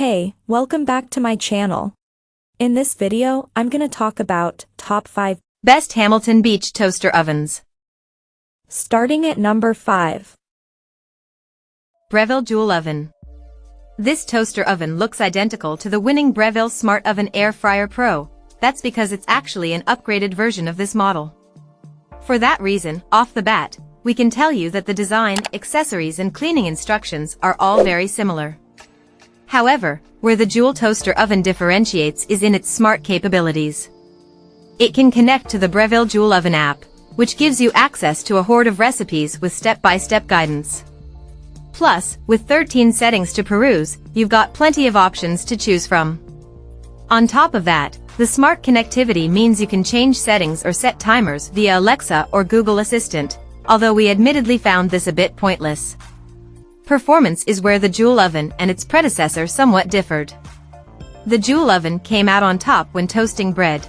Hey, welcome back to my channel. In this video, I'm gonna talk about top 5 best Hamilton Beach toaster ovens. Starting at number 5. Breville Joule Oven. This toaster oven looks identical to the winning Breville Smart Oven Air Fryer Pro. That's because it's actually an upgraded version of this model. For that reason, off the bat, we can tell you that the design, accessories and cleaning instructions are all very similar. However, where the Joule toaster oven differentiates is in its smart capabilities. It can connect to the Breville Joule Oven app, which gives you access to a horde of recipes with step-by-step guidance. Plus, with 13 settings to peruse, you've got plenty of options to choose from. On top of that, the smart connectivity means you can change settings or set timers via Alexa or Google Assistant, although we admittedly found this a bit pointless. Performance is where the Joule oven and its predecessor somewhat differed. The Joule oven came out on top when toasting bread.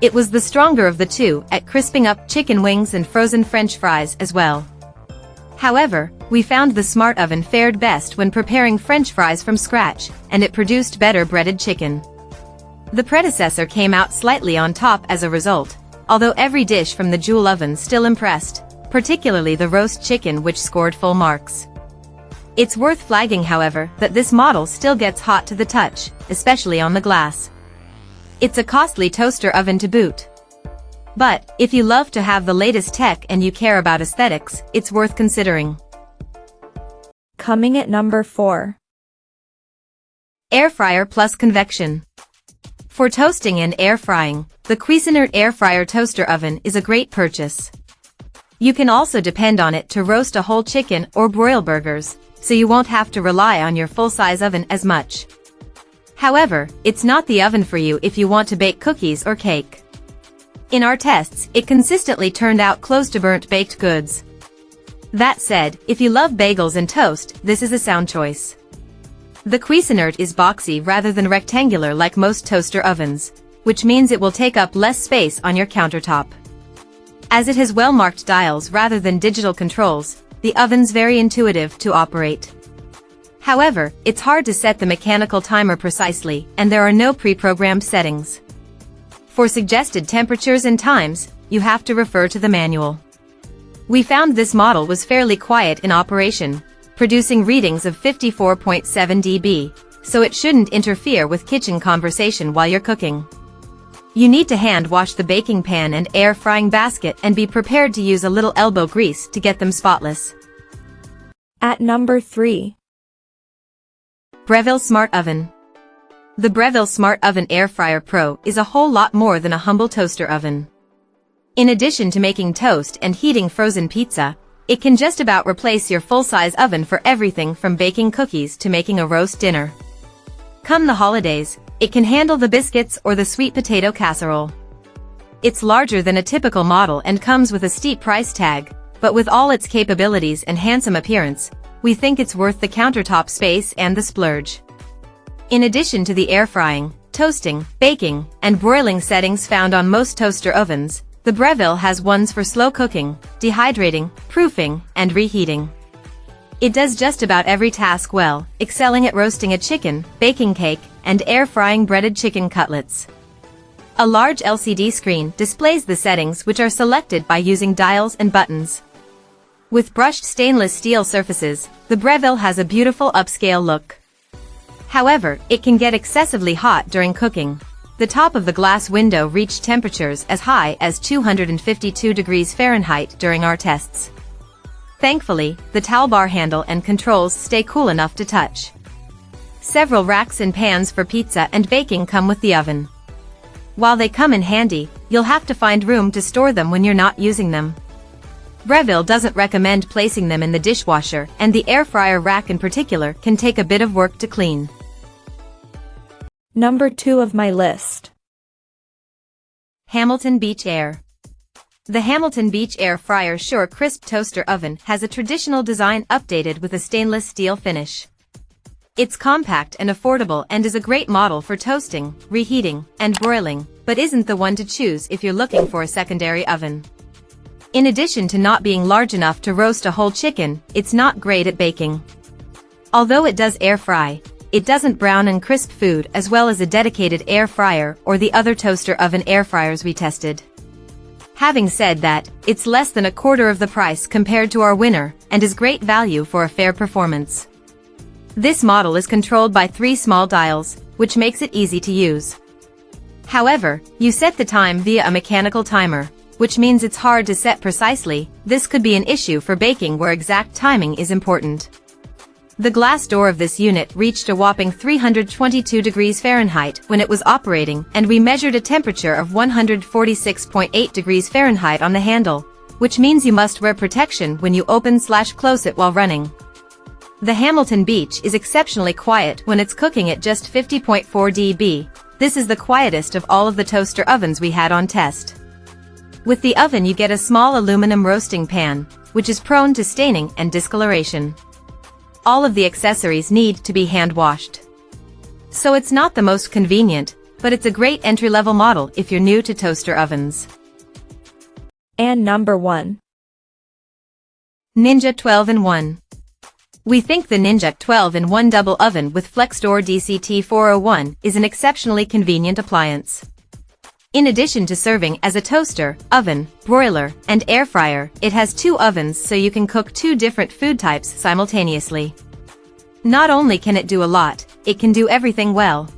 It was the stronger of the two at crisping up chicken wings and frozen French fries as well. However, we found the Smart Oven fared best when preparing French fries from scratch, and it produced better breaded chicken. The predecessor came out slightly on top as a result, although every dish from the Joule oven still impressed, particularly the roast chicken, which scored full marks. It's worth flagging, however, that this model still gets hot to the touch, especially on the glass. It's a costly toaster oven to boot. But, if you love to have the latest tech and you care about aesthetics, it's worth considering. Coming at number 4. Air Fryer plus Convection. For toasting and air frying, the Cuisinart Air Fryer Toaster Oven is a great purchase. You can also depend on it to roast a whole chicken or broil burgers, so you won't have to rely on your full-size oven as much. However, it's not the oven for you if you want to bake cookies or cake. In our tests, it consistently turned out close to burnt baked goods. That said, if you love bagels and toast, this is a sound choice. The Cuisinart is boxy rather than rectangular like most toaster ovens, which means it will take up less space on your countertop. As it has well-marked dials rather than digital controls, the oven's very intuitive to operate. However, it's hard to set the mechanical timer precisely, and there are no pre-programmed settings. For suggested temperatures and times, you have to refer to the manual. We found this model was fairly quiet in operation, producing readings of 54.7 dB, so it shouldn't interfere with kitchen conversation while you're cooking. You need to hand wash the baking pan and air frying basket and be prepared to use a little elbow grease to get them spotless. At number 3. Breville Smart Oven. The Breville Smart Oven Air Fryer Pro is a whole lot more than a humble toaster oven. In addition to making toast and heating frozen pizza, it can just about replace your full-size oven for everything from baking cookies to making a roast dinner. Come the holidays, it can handle the biscuits or the sweet potato casserole. It's larger than a typical model and comes with a steep price tag, but with all its capabilities and handsome appearance, we think it's worth the countertop space and the splurge. In addition to the air frying, toasting, baking, and broiling settings found on most toaster ovens, the Breville has ones for slow cooking, dehydrating, proofing, and reheating. It does just about every task well, excelling at roasting a chicken, baking cake, and air frying breaded chicken cutlets. A large LCD screen displays the settings, which are selected by using dials and buttons. With brushed stainless steel surfaces, the Breville has a beautiful upscale look. However, it can get excessively hot during cooking. The top of the glass window reached temperatures as high as 252 degrees Fahrenheit during our tests. Thankfully, the towel bar handle and controls stay cool enough to touch. Several racks and pans for pizza and baking come with the oven. While they come in handy, you'll have to find room to store them when you're not using them. Breville doesn't recommend placing them in the dishwasher, and the air fryer rack in particular can take a bit of work to clean. Number 2 of my list. Hamilton Beach Air. The Hamilton Beach Air Fryer Sure Crisp Toaster Oven has a traditional design updated with a stainless steel finish. It's compact and affordable and is a great model for toasting, reheating, and broiling, but isn't the one to choose if you're looking for a secondary oven. In addition to not being large enough to roast a whole chicken, it's not great at baking. Although it does air fry, it doesn't brown and crisp food as well as a dedicated air fryer or the other toaster oven air fryers we tested. Having said that, it's less than a quarter of the price compared to our winner, and is great value for a fair performance. This model is controlled by 3 small dials, which makes it easy to use. However, you set the time via a mechanical timer, which means it's hard to set precisely. This could be an issue for baking where exact timing is important. The glass door of this unit reached a whopping 322 degrees Fahrenheit when it was operating, and we measured a temperature of 146.8 degrees Fahrenheit on the handle, which means you must wear protection when you open/close it while running. The Hamilton Beach is exceptionally quiet when it's cooking at just 50.4 dB. This is the quietest of all of the toaster ovens we had on test. With the oven you get a small aluminum roasting pan, which is prone to staining and discoloration. All of the accessories need to be hand-washed. So it's not the most convenient, but it's a great entry-level model if you're new to toaster ovens. And number 1. Ninja 12-in-1. We think the Ninja 12-in-1 double oven with FlexDoor DCT401 is an exceptionally convenient appliance. In addition to serving as a toaster, oven, broiler, and air fryer, it has 2 ovens so you can cook 2 different food types simultaneously. Not only can it do a lot, it can do everything well.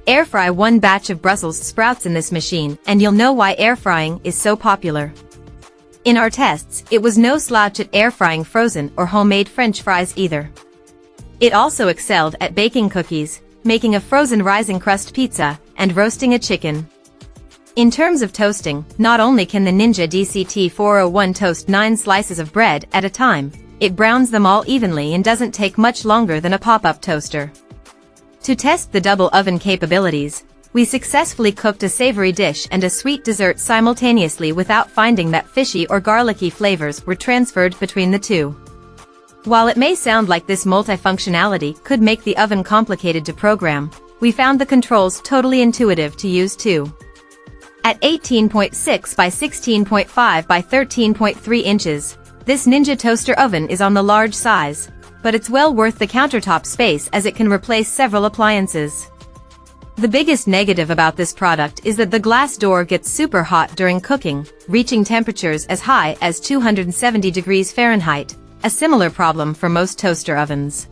Air fry 1 batch of Brussels sprouts in this machine and you'll know why air frying is so popular. In our tests, it was no slouch at air frying frozen or homemade French fries either. It also excelled at baking cookies, making a frozen rising crust pizza, and roasting a chicken. In terms of toasting, not only can the Ninja DCT401 toast 9 slices of bread at a time, it browns them all evenly and doesn't take much longer than a pop-up toaster. To test the double oven capabilities, we successfully cooked a savory dish and a sweet dessert simultaneously without finding that fishy or garlicky flavors were transferred between the two. While it may sound like this multifunctionality could make the oven complicated to program, we found the controls totally intuitive to use too. At 18.6 by 16.5 by 13.3 inches, this Ninja toaster oven is on the large size, but it's well worth the countertop space as it can replace several appliances. The biggest negative about this product is that the glass door gets super hot during cooking, reaching temperatures as high as 270 degrees Fahrenheit, a similar problem for most toaster ovens.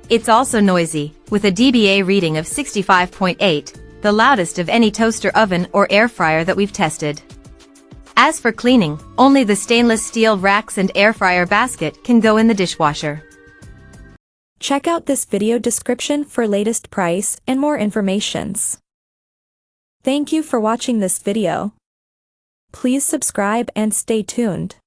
It's also noisy, with a dBA reading of 65.8, the loudest of any toaster oven or air fryer that we've tested. As for cleaning, only the stainless steel racks and air fryer basket can go in the dishwasher. Check out this video description for latest price and more informations. Thank you for watching this video. Please subscribe and stay tuned.